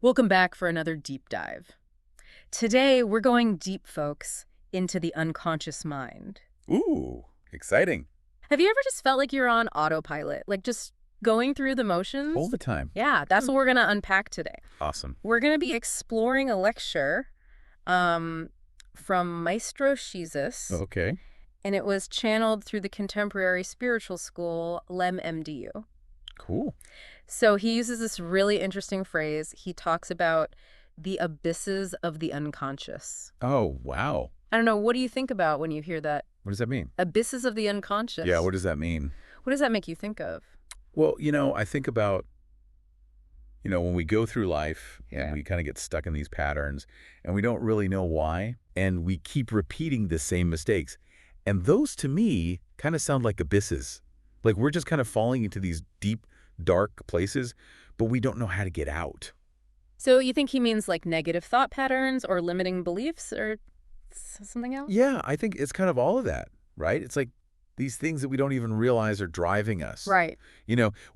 Welcome back for another deep dive. Today, we're going deep, folks, into the unconscious mind. Ooh, exciting. Have you ever just felt like you're on autopilot, like just going through the All motions? the time. Yeah, that's what we're going to unpack today. Awesome. We're going to be exploring a lecture um, from Maestro Jesus, Okay. and it was channeled through the contemporary spiritual school, LEMDU. Cool. So he uses this really interesting phrase. He talks about the abysses of the unconscious. Oh, wow. I don't know, what do you think about when you hear that? What does that mean? Abysses of the unconscious. Yeah, what does that mean? What does that make you think of? Well, I think about, when we go through life Yeah. and we kind of get stuck in these patterns and we don't really know why, and we keep repeating the same mistakes. And those, to me, kind of sound like abysses. Like we're just kind of falling into these deep, dark places, but we don't know how to get out. So you think he means like negative thought patterns or limiting beliefs or something else? Yeah, I think it's kind of all of that, right? It's like these things that we don't even realize are driving us. Right.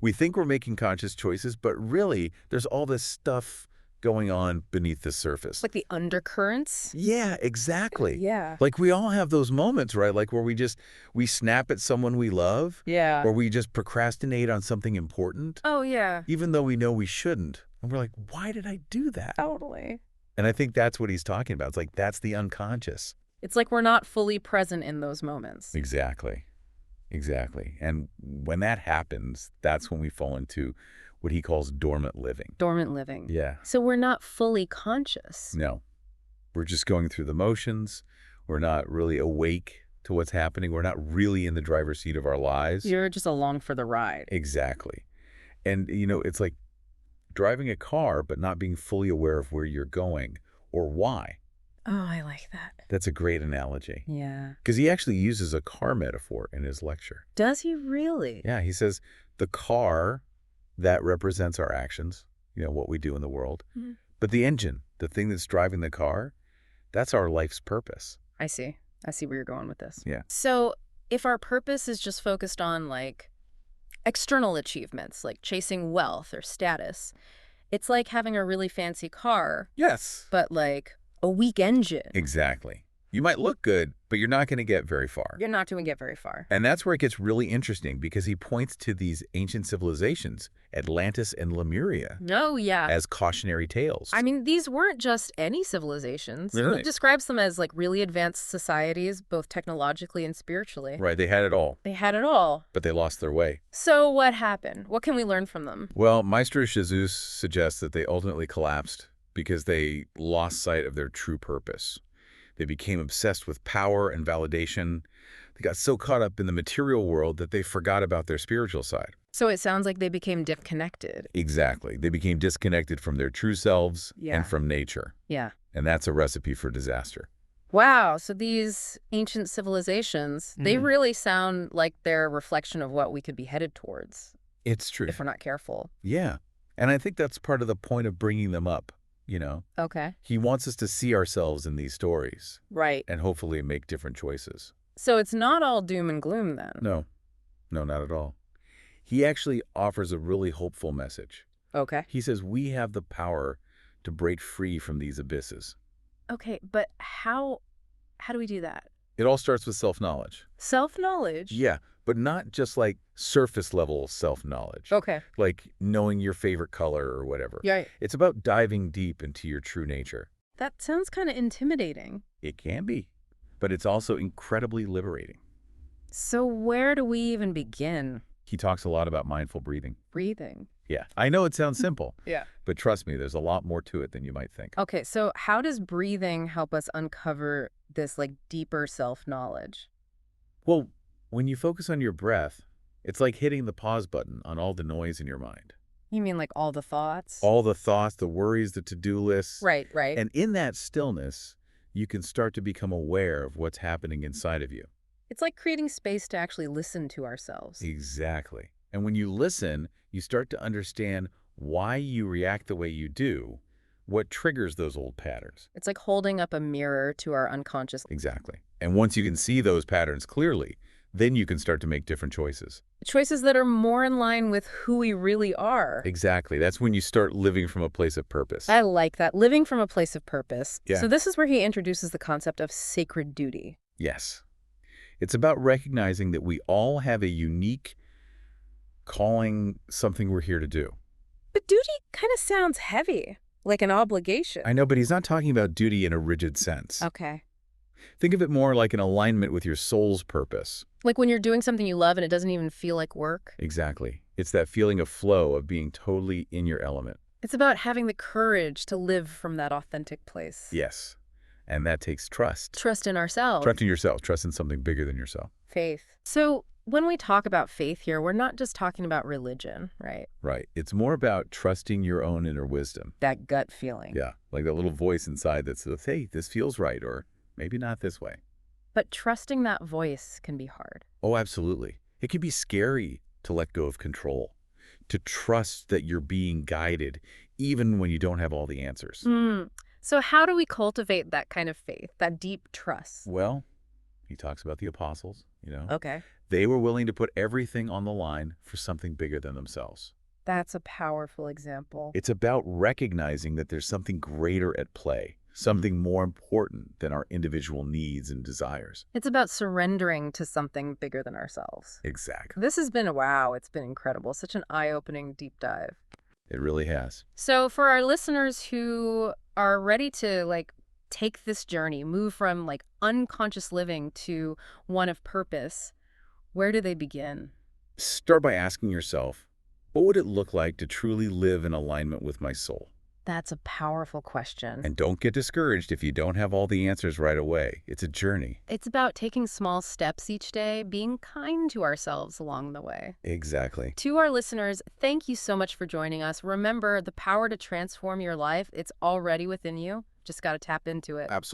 We think we're making conscious choices, but really there's all this stuff going on beneath the surface. Like the undercurrents? Yeah, exactly. Yeah. Like we all have those moments, right? Like where we snap at someone we love, Yeah. or we just procrastinate on something important, Oh, yeah. even though we know we shouldn't. And we're like, why did I do that? Totally. And I think that's what he's talking about. It's like, that's the unconscious. It's like we're not fully present in those moments. Exactly. Exactly. And when that happens, that's when we fall into what he calls dormant living. Dormant living. Yeah. So we're not fully conscious. No. We're just going through the motions. We're not really awake to what's happening. We're not really in the driver's seat of our lives. You're just along for the ride. Exactly. And, it's like driving a car, but not being fully aware of where you're going or why. Oh, I like that. That's a great analogy. Yeah. Because he actually uses a car metaphor in his lecture. Does he really? Yeah, he says the car, that represents our actions, what we do in the world. Mhm. But the engine, the thing that's driving the car, that's our life's purpose. I see. I see where you're going with this. Yeah. So if our purpose is just focused on like external achievements, like chasing wealth or status, it's like having a really fancy car, Yes. but like a weak engine. Exactly. You might look good, but you're not going to get very far. You're not going to get very far. And that's where it gets really interesting because he points to these ancient civilizations, Atlantis and Lemuria, Oh, yeah. as cautionary tales. I mean, these weren't just any civilizations. Really? He describes them as like really advanced societies, both technologically and spiritually. Right, they had it all, They had it all. but they lost their way. So what happened? What can we learn from them? Well, Maestro Jesus suggests that they ultimately collapsed because they lost sight of their true purpose. They became obsessed with power and validation. They got so caught up in the material world that they forgot about their spiritual side. So it sounds like they became disconnected. Exactly. They became disconnected from their true selves Yeah. and from nature. Yeah. And that's a recipe for disaster. Wow. So these ancient civilizations, they Mhm. really sound like they're a reflection of what we could be headed towards It's true. if we're not careful. Yeah. And I think that's part of the point of bringing them up, Okay. He wants us to see ourselves in these stories Right. and hopefully make different choices. So it's not all doom and gloom then. No, not at all. He actually offers a really hopeful message. Okay. He says we have the power to break free from these abysses. Okay, but how do we do that? It all starts with self-knowledge. Self-knowledge? Yeah, but not just like surface level self-knowledge, Okay. like knowing your favorite color or whatever. Yeah. It's about diving deep into your true nature. That sounds kind of intimidating. It can be, but it's also incredibly liberating. So where do we even begin? He talks a lot about mindful breathing. Breathing. Yeah, I know it sounds simple, Yeah. but trust me, there's a lot more to it than you might think. Okay, so how does breathing help us uncover this like deeper self-knowledge? Well, when you focus on your breath, it's like hitting the pause button on all the noise in your mind. You mean like all the thoughts? All the thoughts, the worries, the to-do lists. Right. And in that stillness, you can start to become aware of what's happening inside of you. It's like creating space to actually listen to ourselves. Exactly. And when you listen, you start to understand why you react the way you do, what triggers those old patterns. It's like holding up a mirror to our unconscious. Exactly. And once you can see those patterns clearly, then you can start to make different choices. Choices that are more in line with who we really are. Exactly. That's when you start living from a place of purpose. I like that. Living from a place of purpose. Yeah. So this is where he introduces the concept of sacred duty. Yes. It's about recognizing that we all have a unique calling, something we're here to do. But duty kind of sounds heavy, like an obligation. I know, but he's not talking about duty in a rigid sense. Okay. Think of it more like an alignment with your soul's purpose. Like when you're doing something you love and it doesn't even feel like work. Exactly. It's that feeling of flow, of being totally in your element. It's about having the courage to live from that authentic place. Yes. And that takes trust. Trust in ourselves. Trust in yourself. Trust in something bigger than yourself. Faith. So when we talk about faith here, we're not just talking about religion, right? Right. It's more about trusting your own inner wisdom. That gut feeling. Yeah. Like that little voice inside that says, hey, this feels right, or maybe not this way. But trusting that voice can be hard. Oh, absolutely. It can be scary to let go of control, to trust that you're being guided, even when you don't have all the answers. So how do we cultivate that kind of faith, that deep trust? Well, he talks about the apostles, Okay. They were willing to put everything on the line for something bigger than themselves. That's a powerful example. It's about recognizing that there's something greater at play, something more important than our individual needs and desires. It's about surrendering to something bigger than ourselves. Exactly. This has been, wow, it's been incredible. Such an eye-opening deep dive. It really has. So for our listeners who are ready to take this journey, move from unconscious living to one of purpose, where do they begin? Start by asking yourself, what would it look like to truly live in alignment with my soul? That's a powerful question. And don't get discouraged if you don't have all the answers right away. It's a journey. It's about taking small steps each day, being kind to ourselves along the way. Exactly. To our listeners, thank you so much for joining us. Remember, the power to transform your life, it's already within you. Just got to tap into it. Absolutely.